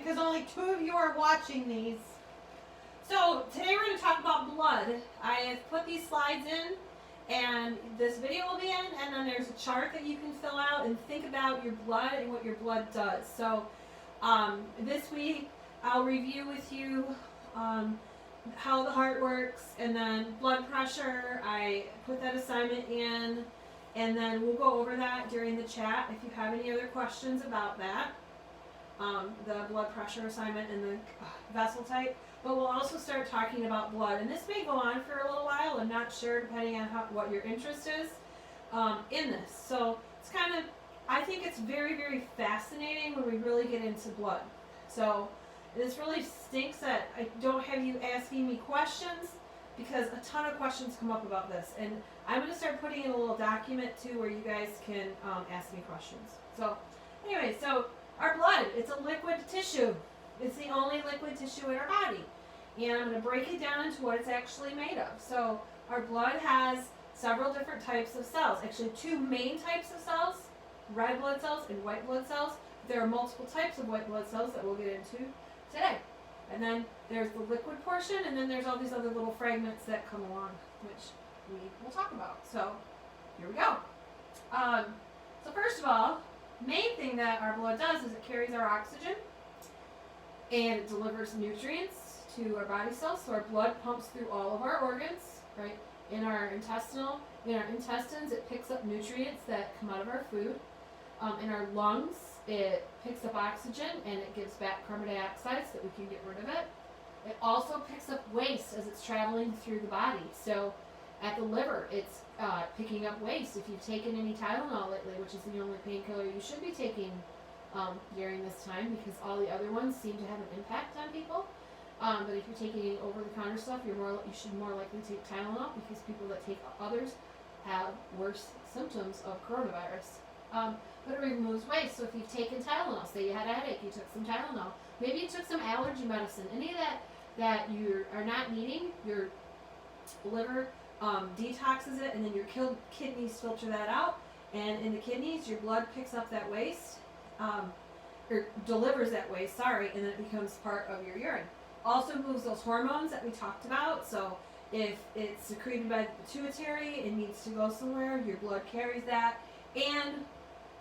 because only 2 of you are watching these. So today we're going to talk about blood. I have put these slides in, and this video will be in, and then there's a chart that you can fill out and think about your blood and what your blood does. So this week I'll review with you how the heart works, and then blood pressure. I put that assignment in, and then we'll go over that during the chat if you have any other questions about that, the blood pressure assignment and the vessel type. But we'll also start talking about blood, and this may go on for a little while. I'm not sure, depending on what your interest is in this. So it's kind of, I think it's very, very fascinating when we really get into blood. So this really stinks that I don't have you asking me questions, because a ton of questions come up about this. And I'm going to start putting in a little document too where you guys can ask me questions. So anyway, so our blood, it's a liquid tissue. It's the only liquid tissue in our body. And I'm going to break it down into what it's actually made of. So our blood has several different types of cells. Actually, 2 main types of cells, red blood cells and white blood cells. There are multiple types of white blood cells that we'll get into today. And then there's the liquid portion, and then there's all these other little fragments that come along, which we will talk about. So here we go. So first of all, main thing that our blood does is it carries our oxygen, and it delivers nutrients to our body cells. So our blood pumps through all of our organs, right? In our intestines, it picks up nutrients that come out of our food. In our lungs, it picks up oxygen and it gives back carbon dioxide so that we can get rid of it. It also picks up waste as it's traveling through the body. So at the liver, it's picking up waste. If you've taken any Tylenol lately, which is the only painkiller you should be taking during this time, because all the other ones seem to have an impact on people. But if you're taking any over-the-counter stuff, you should more likely take Tylenol, because people that take others have worse symptoms of coronavirus. But it removes waste. So if you've taken Tylenol, say you had a headache, you took some Tylenol. Maybe you took some allergy medicine. Any of that you are not needing, your liver detoxes it, and then your kidneys filter that out. And in the kidneys, your blood picks up that waste, or delivers that waste, and then it becomes part of your urine. Also moves those hormones that we talked about. So if it's secreted by the pituitary, it needs to go somewhere, your blood carries that. And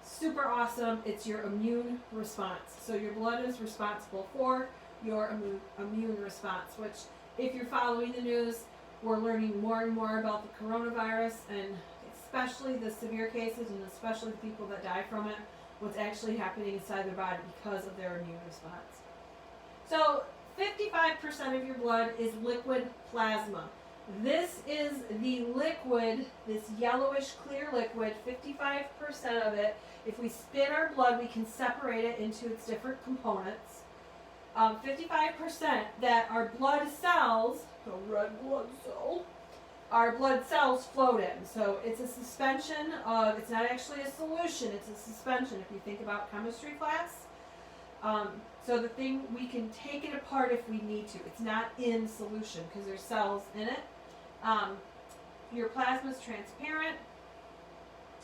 super awesome, it's your immune response. So your blood is responsible for your immune response, which, if you're following the news, we're learning more and more about the coronavirus, and especially the severe cases, and especially the people that die from it, what's actually happening inside their body because of their immune response. So 55% of your blood is liquid plasma. This is the liquid, this yellowish clear liquid, 55% of it. If we spin our blood, we can separate it into its different components. 55% that our blood cells, the red blood cell, our blood cells float in. So it's a suspension of, it's not actually a solution, it's a suspension if you think about chemistry class. So the thing, we can take it apart if we need to. It's not in solution because there's cells in it. Your plasma is transparent.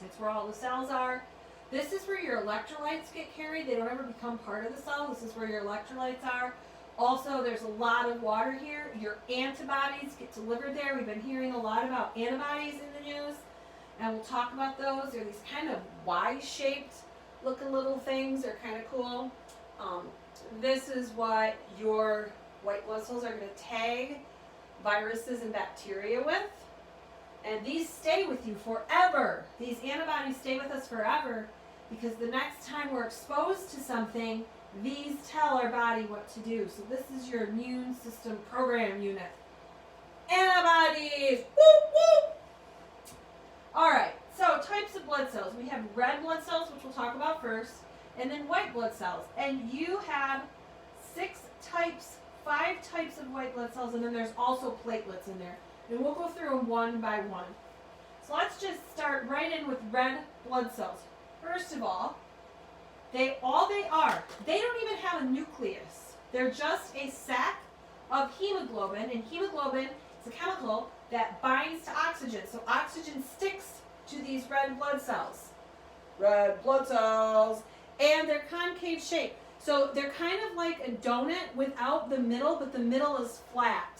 It's where all the cells are. This is where your electrolytes get carried. They don't ever become part of the cell. This is where your electrolytes are. Also, there's a lot of water here. Your antibodies get delivered there. We've been hearing a lot about antibodies in the news, and we'll talk about those. They're these kind of Y-shaped looking little things. They're kind of cool. This is what your white blood cells are going to tag viruses and bacteria with. And these stay with you forever. These antibodies stay with us forever, because the next time we're exposed to something, these tell our body what to do. So this is your immune system program unit. Antibodies! Whoop, whoop! Alright, so types of blood cells. We have red blood cells, which we'll talk about first, and then white blood cells. And you have 5 types of white blood cells, and then there's also platelets in there. And we'll go through them one by one. So let's just start right in with red blood cells. First of all, they don't even have a nucleus. They're just a sac of hemoglobin, and hemoglobin is a chemical that binds to oxygen. So oxygen sticks to these red blood cells. Red blood cells. And they're concave shaped. So they're kind of like a donut without the middle, but the middle is flat.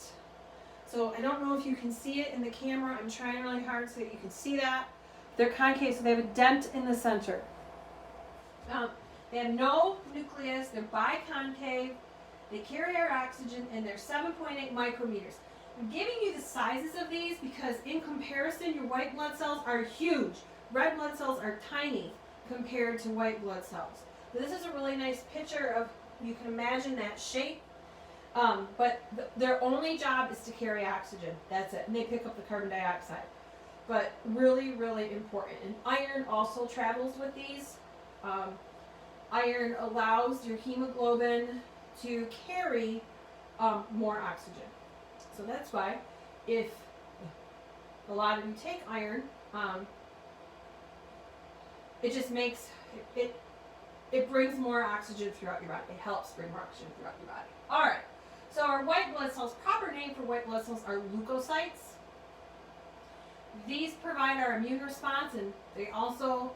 So I don't know if you can see it in the camera. I'm trying really hard so that you can see that. They're concave, so they have a dent in the center. They have no nucleus. They're biconcave. They carry our oxygen, and they're 7.8 micrometers. I'm giving you the sizes of these because in comparison, your white blood cells are huge. Red blood cells are tiny compared to white blood cells. So this is a really nice picture of, you can imagine that shape. But their only job is to carry oxygen. That's it. And they pick up the carbon dioxide. But really, really important. And iron also travels with these. Iron allows your hemoglobin to carry more oxygen. So that's why if a lot of you take iron, it just makes, it brings more oxygen throughout your body. It helps bring more oxygen throughout your body. All right. So our white blood cells, proper name for white blood cells are leukocytes. These provide our immune response, and they also,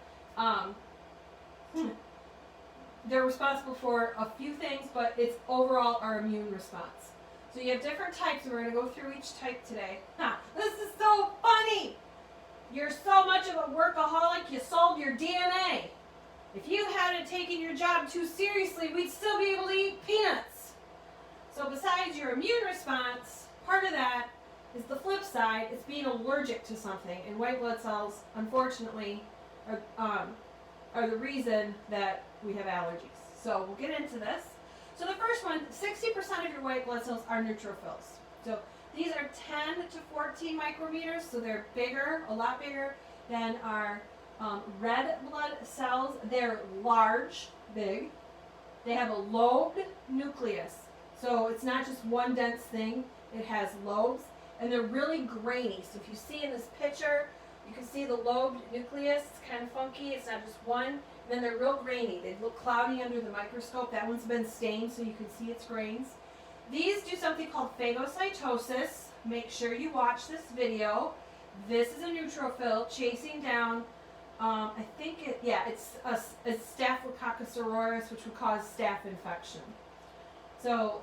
they're responsible for a few things, but it's overall our immune response. So you have different types, and we're going to go through each type today. This is so funny! You're so much of a workaholic, you sold your DNA. If you hadn't taken your job too seriously, we'd still be able to eat peanuts. So besides your immune response, part of that is the flip side, it's being allergic to something. And white blood cells, unfortunately, are the reason that we have allergies. So we'll get into this. So the first one, 60% of your white blood cells are neutrophils. So these are 10 to 14 micrometers, so they're bigger, a lot bigger than our red blood cells. They're large, big. They have a lobed nucleus. So it's not just one dense thing, it has lobes, and they're really grainy. So if you see in this picture, you can see the lobed nucleus. It's kind of funky, it's not just one. And then they're real grainy. They look cloudy under the microscope. That one's been stained so you can see its grains. These do something called phagocytosis. Make sure you watch this video. This is a neutrophil chasing down, it's Staphylococcus aureus, which would cause staph infection. So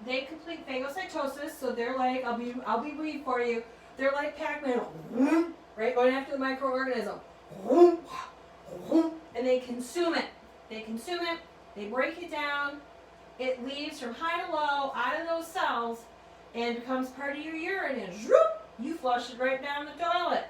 they complete phagocytosis. So they're like, I'll be brief for you. They're like Pac-Man, right? Going after the microorganism, and they consume it. They break it down. It leaves from high to low out of those cells and becomes part of your urine, and you flush it right down the toilet.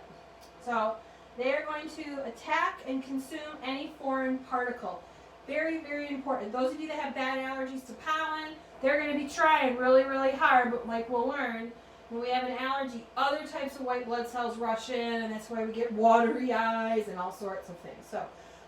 So they're going to attack and consume any foreign particle. Very, very important. Those of you that have bad allergies to pollen, they're going to be trying really, really hard, but like we'll learn, when we have an allergy, other types of white blood cells rush in, and that's why we get watery eyes and all sorts of things. So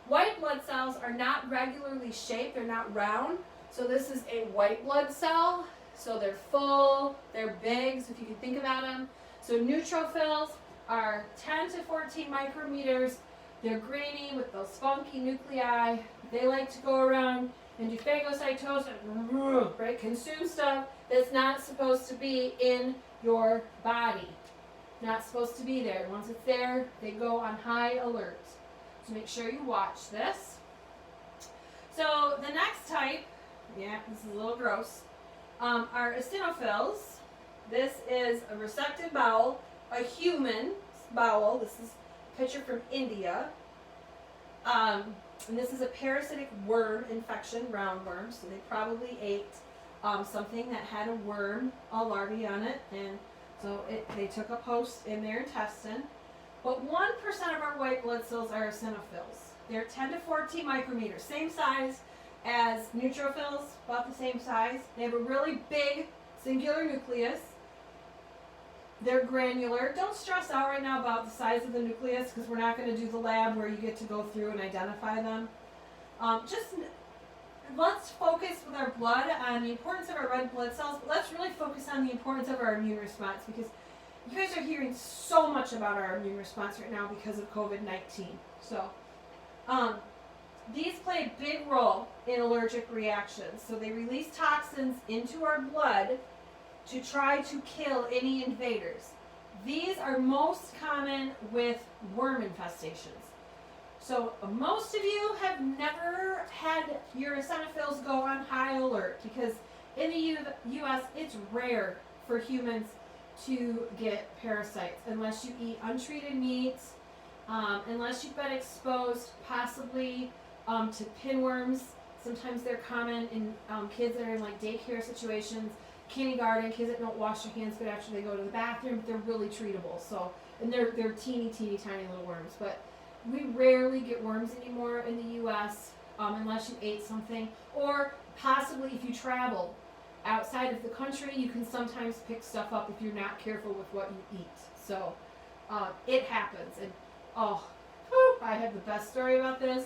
white blood cells are not regularly shaped. They're not round. So this is a white blood cell. So they're full, they're big, so if you can think about them. So neutrophils are 10 to 14 micrometers. They're grainy with those funky nuclei. They like to go around and do phagocytosis, right? Consume stuff that's not supposed to be in your body. Not supposed to be there. Once it's there, they go on high alert. So make sure you watch this. So the next type, this is a little gross, are eosinophils. This is a resected bowel, a human bowel. This is a picture from India. And this is a parasitic worm infection, roundworm. So they probably ate something that had a worm, a larvae on it, and so they took a host in their intestine. But 1% of our white blood cells are eosinophils. They're 10 to 14 micrometers, same size as neutrophils, about the same size. They have a really big singular nucleus. They're granular. Don't stress out right now about the size of the nucleus because we're not going to do the lab where you get to go through and identify them. Let's focus with our blood on the importance of our red blood cells, but let's really focus on the importance of our immune response because you guys are hearing so much about our immune response right now because of COVID-19. So these play a big role in allergic reactions. So they release toxins into our blood to try to kill any invaders. These are most common with worm infestations. So most of you have never had your eosinophils go on high alert because in the U.S. it's rare for humans to get parasites unless you eat untreated meats, unless you've been exposed possibly to pinworms. Sometimes they're common in kids that are in like daycare situations, kindergarten, kids that don't wash their hands good after they go to the bathroom. They're really treatable. So, and they're teeny tiny little worms. But we rarely get worms anymore in the U.S. Unless you ate something, or possibly if you travel outside of the country, you can sometimes pick stuff up if you're not careful with what you eat. So it happens. And I have the best story about this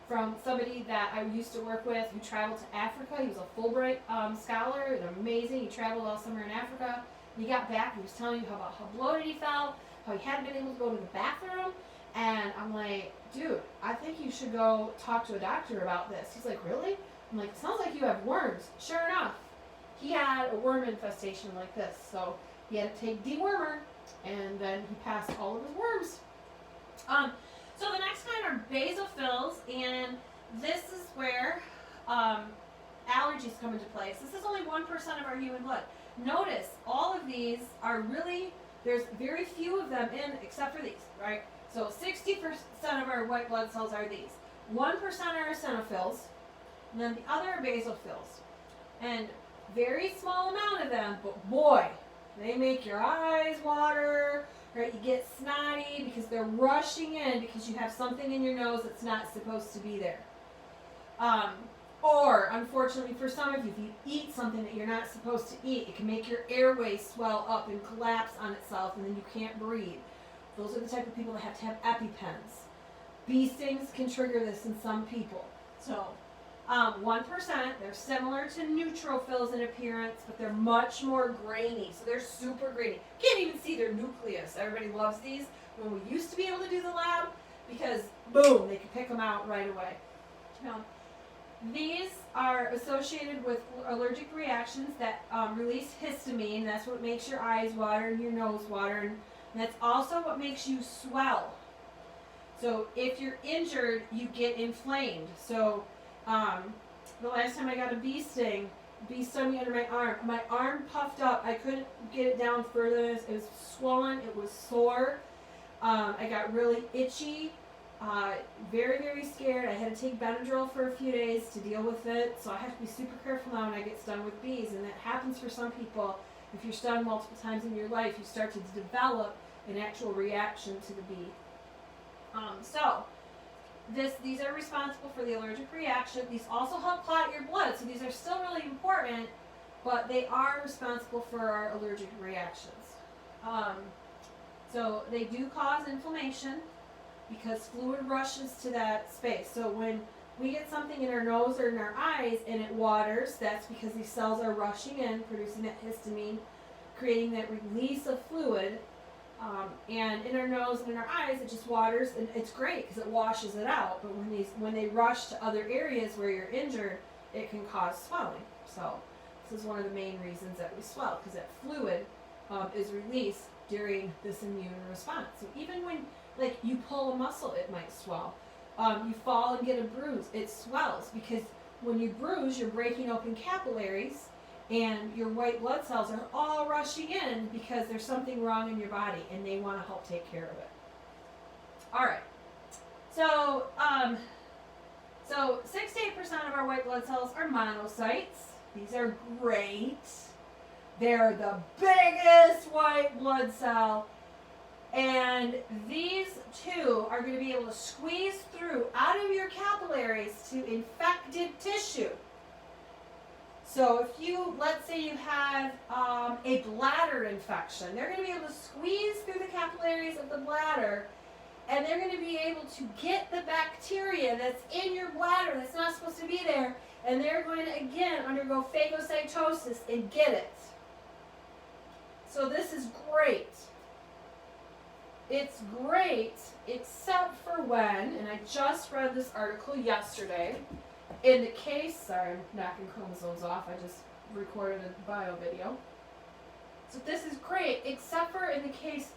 from somebody that I used to work with who traveled to Africa. He was a Fulbright scholar and amazing. He traveled all summer in Africa. He got back and he was telling you about how bloated he felt, how he hadn't been able to go to the bathroom. And I'm like, dude, I think you should go talk to a doctor about this. He's like, really? I'm like, it sounds like you have worms. Sure enough, he had a worm infestation like this. So he had to take dewormer, and then he passed all of his worms. So the next kind are basophils, and this is where allergies come into place. This is only 1% of our human blood. Notice all of these are really, there's very few of them in except for these, right? So 60% of our white blood cells are these. 1% are eosinophils, and then the other are basophils. And very small amount of them, but boy, they make your eyes water, right? You get snotty because they're rushing in because you have something in your nose that's not supposed to be there. Or, unfortunately for some of you, if you eat something that you're not supposed to eat, it can make your airway swell up and collapse on itself, and then you can't breathe. Those are the type of people that have to have EpiPens. Bee stings can trigger this in some people. So, 1%, they're similar to neutrophils in appearance, but they're much more grainy. So they're super grainy. You can't even see their nucleus. Everybody loves these. When we used to be able to do the lab, because boom, they could pick them out right away. These are associated with allergic reactions that release histamine. That's what makes your eyes water and your nose water. And that's also what makes you swell. So if you're injured, you get inflamed. So the last time I got a bee stung me under my arm. My arm puffed up. I couldn't get it down further. It was swollen. It was sore. I got really itchy. Very, very scared. I had to take Benadryl for a few days to deal with it. So I have to be super careful now when I get stung with bees. And that happens for some people. If you're stung multiple times in your life, you start to develop an actual reaction to the bee. These are responsible for the allergic reaction. These also help clot your blood, so these are still really important, but they are responsible for our allergic reactions. So they do cause inflammation because fluid rushes to that space. So when we get something in our nose or in our eyes and it waters, that's because these cells are rushing in, producing that histamine, creating that release of fluid. And in our nose and in our eyes, it just waters, and it's great because it washes it out. But when they rush to other areas where you're injured, it can cause swelling. So this is one of the main reasons that we swell, because that fluid is released during this immune response. So even when you pull a muscle, it might swell. You fall and get a bruise, it swells because when you bruise, you're breaking open capillaries. And your white blood cells are all rushing in because there's something wrong in your body and they want to help take care of it. All right. So, 6 to 8% of our white blood cells are monocytes. These are great. They're the biggest white blood cell. And these two are going to be able to squeeze through out of your capillaries to infected tissue. So if let's say you have a bladder infection, they're going to be able to squeeze through the capillaries of the bladder, and they're going to be able to get the bacteria that's in your bladder that's not supposed to be there, and they're going to, again, undergo phagocytosis and get it. So this is great. It's great, except for when, and I just read this article yesterday, in the case, sorry, I'm knocking chromosomes off, I just recorded a bio video. So this is great, except for in the case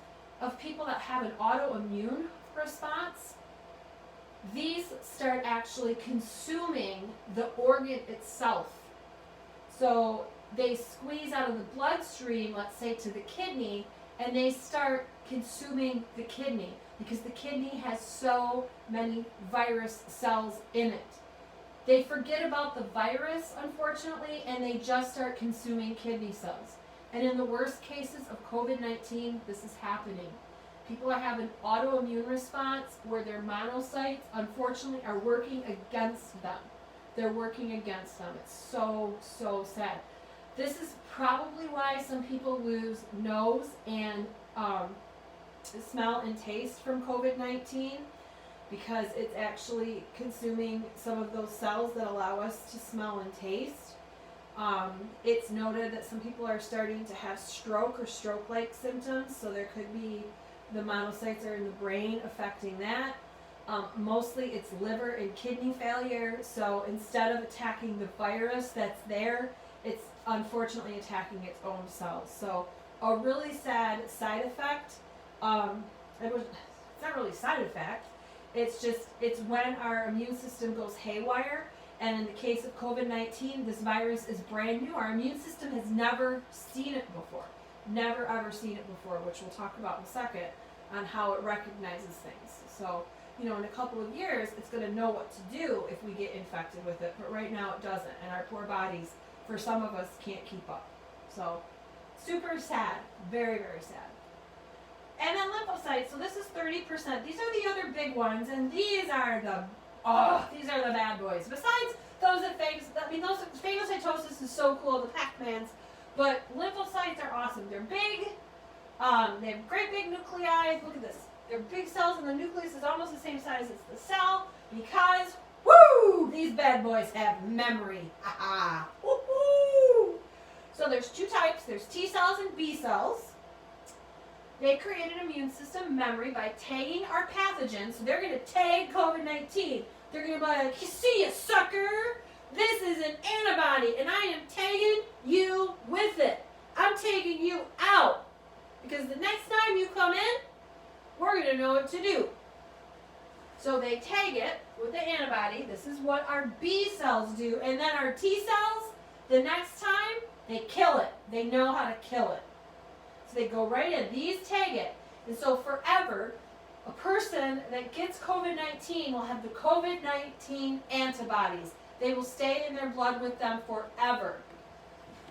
of people that have an autoimmune response. these start actually consuming the organ itself. So they squeeze out of the bloodstream, let's say to the kidney, and they start consuming the kidney because the kidney has so many virus cells in it. They forget about the virus, unfortunately, and they just start consuming kidney cells. And in the worst cases of COVID-19, this is happening. People are having autoimmune response where their monocytes, unfortunately, are working against them. They're working against them. It's so, so sad. This is probably why some people lose nose and smell and taste from COVID-19, because it's actually consuming some of those cells that allow us to smell and taste. It's noted that some people are starting to have stroke or stroke-like symptoms, so there could be the monocytes are in the brain affecting that. Mostly it's liver and kidney failure, so instead of attacking the virus that's there, it's unfortunately attacking its own cells. So a really sad side effect, it's not really a side effect, it's when our immune system goes haywire. And in the case of COVID-19, this virus is brand new. Our immune system has never seen it before. Never ever seen it before, which we'll talk about in a second, on how it recognizes things. So, in a couple of years, it's going to know what to do if we get infected with it. But right now it doesn't. And our poor bodies, for some of us, can't keep up. So, super sad. Very, very sad. And then lymphocytes. So this is 30%. These are the other big ones. And these are the bad boys. Besides those that those phagocytosis is so cool, the Pac-Mans, but lymphocytes are awesome. They're big. They have great big nuclei. Look at this. They're big cells, and the nucleus is almost the same size as the cell because, woo, these bad boys have memory. Ha-ha. Woo-hoo. So there's two types. There's T cells and B cells. They create an immune system memory by tagging our pathogens. So they're going to tag COVID-19. They're going to be like, you see ya, sucker. This is an antibody, and I am tagging you with it. I'm taking you out. Because the next time you come in, we're going to know what to do. So they tag it with the antibody. This is what our B cells do. And then our T cells, the next time, they kill it. They know how to kill it. So they go right in. These tag it. And so forever, a person that gets COVID-19 will have the COVID-19 antibodies. They will stay in their blood with them forever.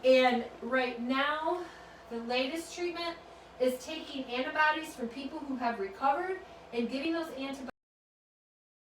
And right now, the latest treatment is taking antibodies from people who have recovered and giving those antibodies